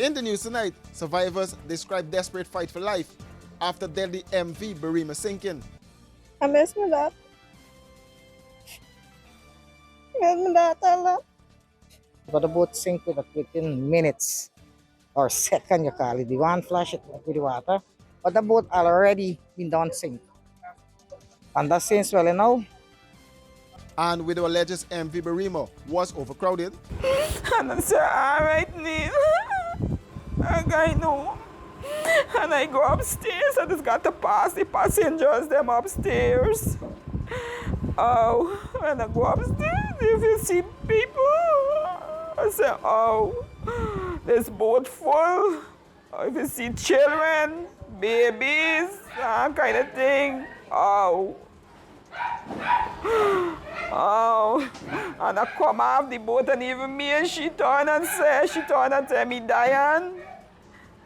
In the news tonight, survivors describe desperate fight for life after deadly MV Barima sinking. I miss my dad. I miss my dad a lot. But the boat sink within minutes or second, you call it. The one flash it with the water, but the boat already been down sink. And that since well, you know. And widow alleges MV Barima was overcrowded. And I said, all right, Neil. I got home. And I go upstairs. I just got to pass the passengers, them upstairs. Oh, when I go upstairs, if you see people, I say, oh, this boat full. If you see children, babies, that kind of thing, oh. Oh, and I come off the boat and even me and she turned and tell me, Diane,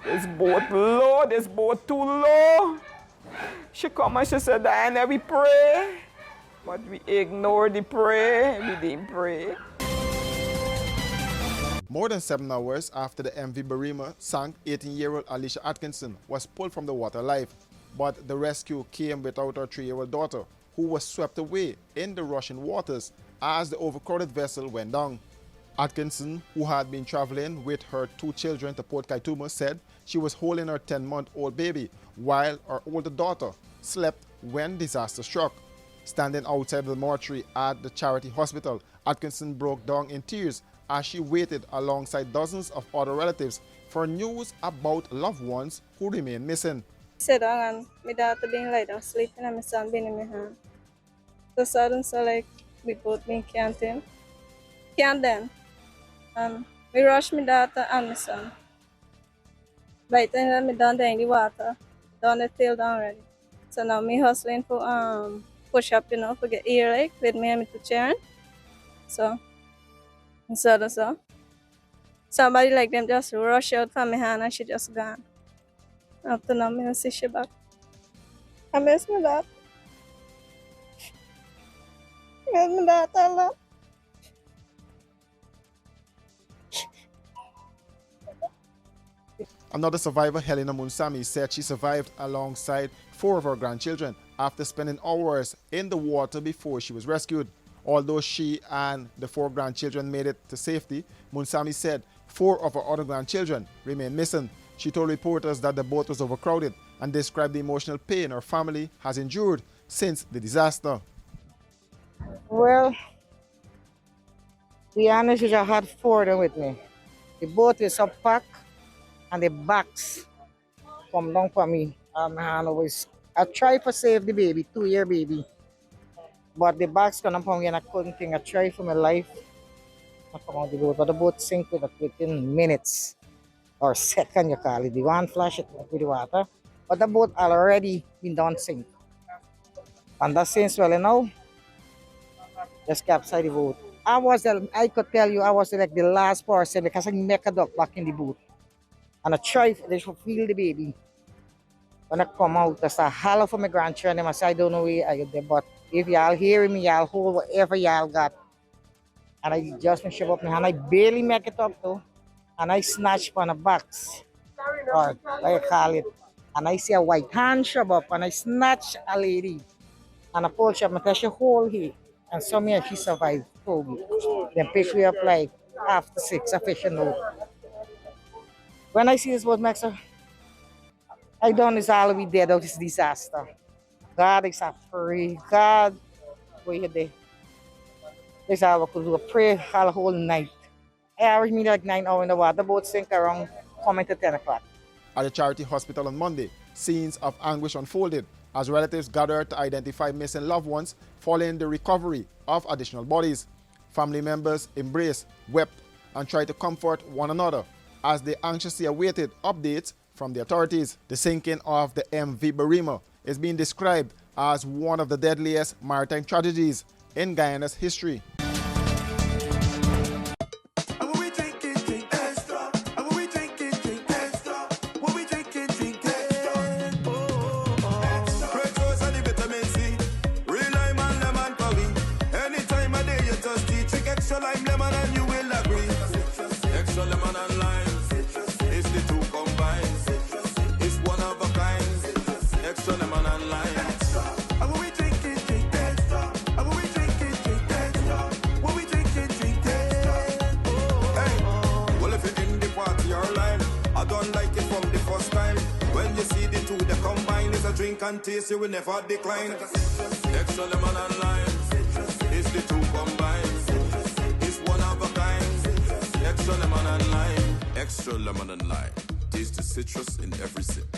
this boat low, this boat too low. She come and she said, Diane, we pray. But we ignored the prayer, we didn't pray. More than 7 hours after the MV Barima sank, 18-year-old Alicia Atkinson was pulled from the water alive. But the rescue came without her 3-year-old daughter, who was swept away in the rushing waters as the overcrowded vessel went down. Atkinson, who had been traveling with her 2 children to Port Kaituma, said she was holding her 10-month-old baby while her older daughter slept when disaster struck. Standing outside the mortuary at the charity hospital, Atkinson broke down in tears as she waited alongside dozens of other relatives for news about loved ones who remain missing. Sit down and my daughter being laid down sleeping and my son being in my hand. So sudden, so like we both been can't then. And we rush my daughter and my son. By the time me done in the water, done the tail down already. So now me hustling for push up, for get ear like with me and my 2 children. So so somebody like them just rush out from my hand and she just gone. After now, I see she back. I miss my dad. I miss my dad a lot. Another survivor, Helena Munsami, said she survived alongside 4 of her grandchildren after spending hours in the water before she was rescued. Although she and the 4 grandchildren made it to safety, Munsami said 4 of her other grandchildren remain missing. She told reporters that the boat was overcrowded and described the emotional pain her family has endured since the disaster. Well, to be honest, I had 4 of them with me. The boat is up packed and the backs come down for me. I tried to save the baby, 2-year baby. But the backs come down for me and I couldn't think. I tried for my life. I come out the boat, but the boat sink within minutes or second, you call it. The one flash it with the water, but the boat already been down sink. And that since well, you know, just capsized the boat. I could tell you, I was like the last person because I make a duck back in the boat. And I tried to feel the baby. When I come out, I start holler for my grandchildren. I say, I don't know where I get there, but if y'all hearing me, y'all hold whatever y'all got. And I just shove up my hand. I barely make it up though. And I snatch on a box, or like I call it. And I see a white hand shove up, and I snatch a lady. And I pull she up, and she hold here. And somehow she survived, told me. Then pick me up like after 6, a fishing note. When I see this boat, Max, I done this all we dead of this disaster. God is a free. God, where you there? This all I could do, a prayer all the whole night. I average me like 9 hours in the water. The boat sink around coming to 10 o'clock. At the charity hospital on Monday, scenes of anguish unfolded as relatives gathered to identify missing loved ones following the recovery of additional bodies. Family members embraced, wept, and tried to comfort one another as they anxiously awaited updates from the authorities. The sinking of the MV Barima is being described as one of the deadliest maritime tragedies in Guyana's history. Extra lime, lemon, and you will agree. Extra lemon and lime. It's the from the first time. When you see the two, they combine. It's a drink and taste, you will never decline. Extra lemon and lime. It's the two combined. It's one of a kind. Extra lemon and lime. Extra lemon and lime. Taste the citrus in every sip.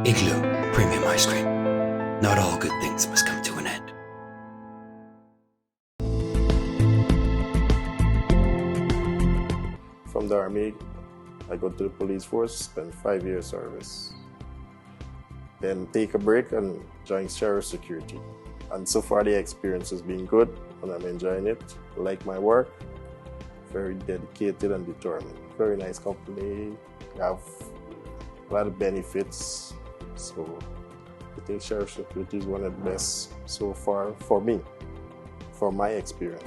Igloo Premium Ice Cream. Not all good things must come to an end. From the Army, I go to the police force, spend 5 years service. Then take a break and join sheriff security. And so far the experience has been good and I'm enjoying it. I like my work, very dedicated and determined. Very nice company, have a lot of benefits. So I think sheriff security is one of the best so far for me, from my experience.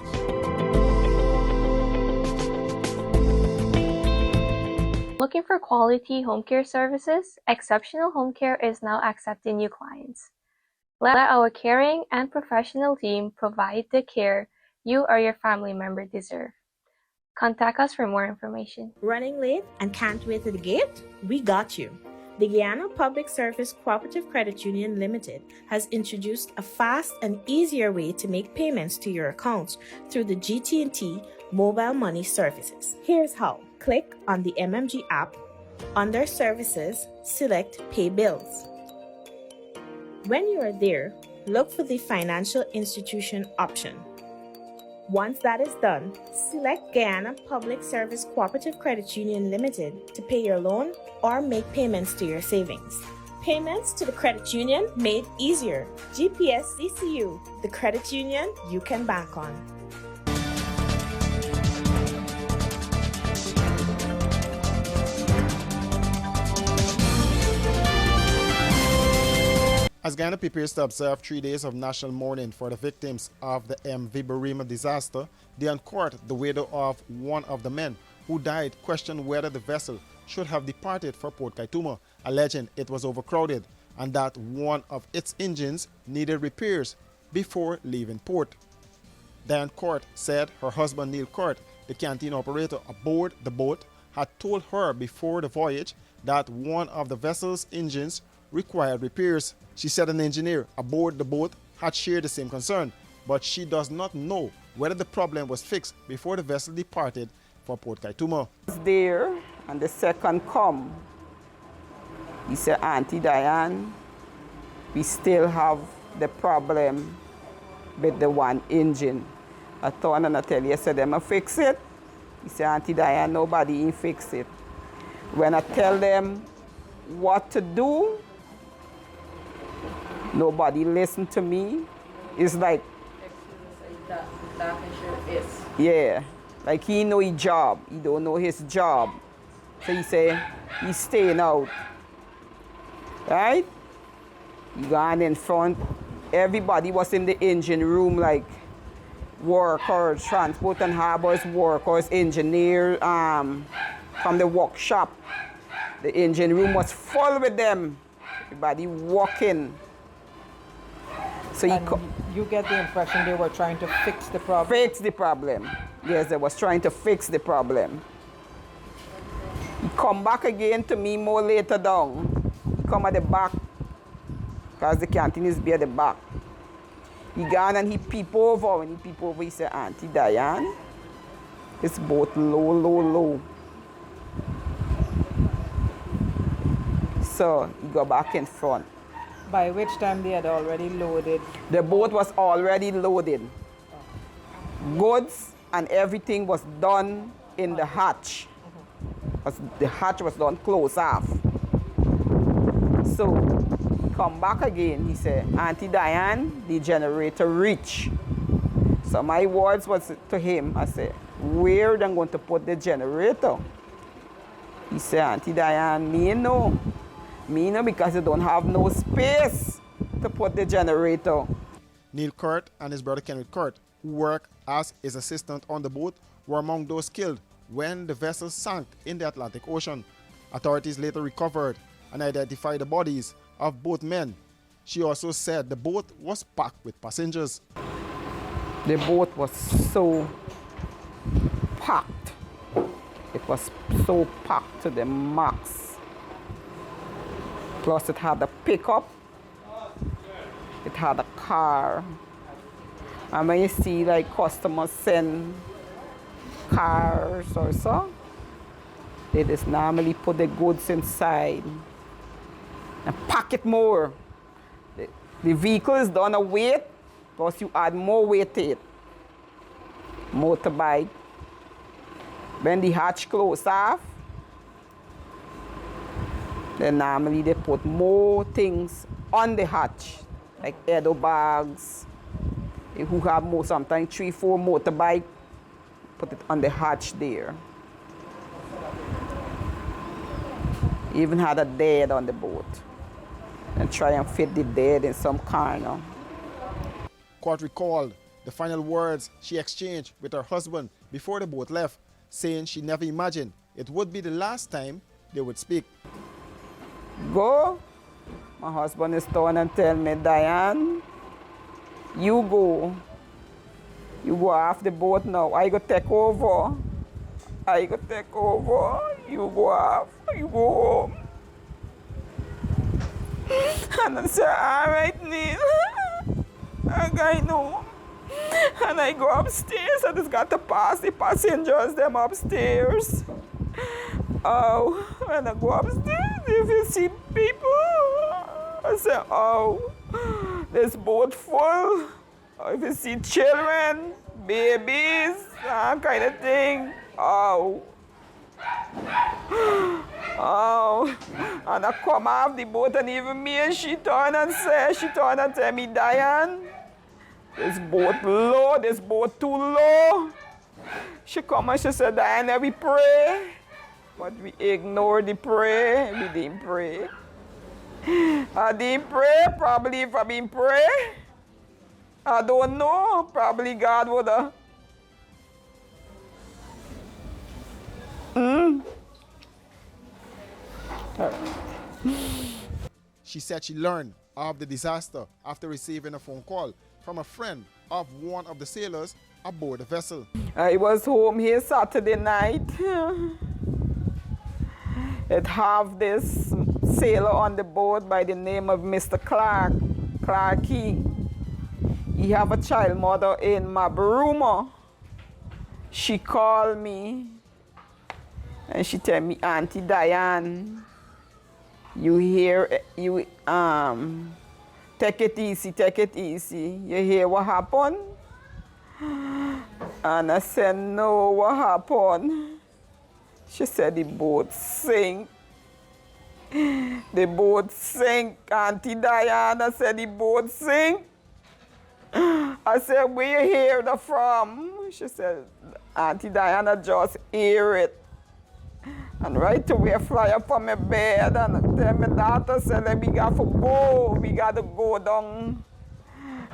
Looking for quality home care services? Exceptional Home Care is now accepting new clients. Let our caring and professional team provide the care you or your family member deserve. Contact us for more information. Running late and can't wait to the gate? We got you. The Guyana Public Service Cooperative Credit Union Limited has introduced a fast and easier way to make payments to your accounts through the GT&T mobile money services. Here's how. Click on the MMG app. Under Services, select Pay Bills. When you are there, look for the Financial Institution option. Once that is done, select Guyana Public Service Cooperative Credit Union Limited to pay your loan or make payments to your savings. Payments to the credit union made easier. GPS CCU, the credit union you can bank on. As Ghana prepares to observe 3 days of national mourning for the victims of the MV Barima disaster, the court, the widow of one of the men who died, questioned whether the vessel should have departed for Port Kaituma, alleging it was overcrowded and that one of its engines needed repairs before leaving port. Diane Court said her husband Neil Court, the canteen operator aboard the boat, had told her before the voyage that one of the vessel's engines required repairs. She said an engineer aboard the boat had shared the same concern, but she does not know whether the problem was fixed before the vessel departed for Port Kaituma. I was there, and the second come. He said, Auntie Diane, we still have the problem with the one engine. I told and I tell you, I said, them fix it. He said, Auntie Diane, nobody ain't fix it. When I tell them what to do, nobody listen to me. It's like, yeah, like he know his job. He don't know his job. So he say, he's staying out. Right? He gone in front. Everybody was in the engine room, like workers, transport and harbors workers, engineers from the workshop. The engine room was full with them. Everybody walking. So you get the impression they were trying to fix the problem? Fix the problem. Yes, they was trying to fix the problem. He come back again to me more later down. He come at the back, because the canteen is by the back. He gone and he peep over. When he peep over, he said, Auntie Diane, this boat low, low, low. So he go back in front. By which time they had already loaded? The boat was already loaded. Goods and everything was done in the hatch. The hatch was done close off. So come back again, he said, Auntie Diane, the generator reach. So my words was to him, I said, where them going to put the generator? He said, Auntie Diane, me no. Me no, because you don't have no space to put the generator. Neil Kurt and his brother Kenneth Kurt, who worked as his assistant on the boat, were among those killed when the vessel sank in the Atlantic Ocean. Authorities later recovered and identified the bodies of both men. She also said the boat was packed with passengers. The boat was so packed. It was so packed to the max. Plus it had a pickup. It had a car. And when you see like customers send cars or so, they just normally put the goods inside and pack it more. The vehicle is done a weight, plus you add more weight to it. Motorbike. When the hatch closed off, then normally they put more things on the hatch, like edo bags. Who have more, sometimes 3-4 motorbike, put it on the hatch there. Even had a dead on the boat. And try and fit the dead in some corner. Court recalled the final words she exchanged with her husband before the boat left, saying she never imagined it would be the last time they would speak. Go. My husband is down and tell me, Diane, you go. You go off the boat now. I go take over. I go take over. You go off. You go home. And I said, all right, Neil. I go home. And I go upstairs. I just got to pass the passengers, them upstairs. Oh, when I go upstairs, if you see people, I say, oh, this boat full. If you see children, babies, that kind of thing, oh. Oh, and I come off the boat and even me and she turned and tell me, Diane, this boat low, this boat too low. She come and she said, Diane, we pray. But we ignored the prayer, we didn't pray. I didn't pray, probably if I didn't pray, I don't know, probably God would have. She said she learned of the disaster after receiving a phone call from a friend of one of the sailors aboard the vessel. I was home here Saturday night. It have this sailor on the boat by the name of Mr. Clarkey. He have a child mother in Barima. She called me and she tell me, Auntie Diane, you hear, take it easy. You hear what happened? And I said, no, what happened? She said the boat sink. The boat sink, Auntie Diana said the boat sink. I said, where you hear that from? She said, Auntie Diana just hear it. And right away I fly up from my bed and tell my daughter, said, we got to go. We got to go down.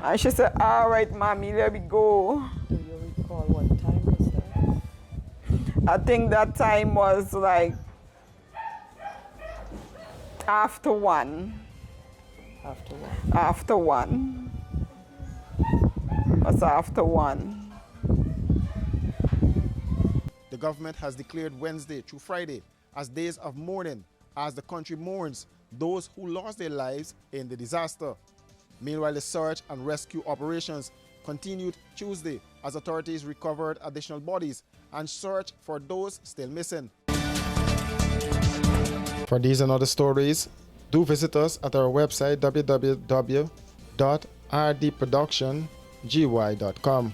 And she said, all right, mommy, let me go. Do you recall what time was that? I think that time was like after 1. After what? After 1. It was after 1. The government has declared Wednesday through Friday as days of mourning as the country mourns those who lost their lives in the disaster. Meanwhile, the search and rescue operations continued Tuesday as authorities recovered additional bodies and searched for those still missing. For these and other stories, Do visit us at our website www.rdproductiongy.com.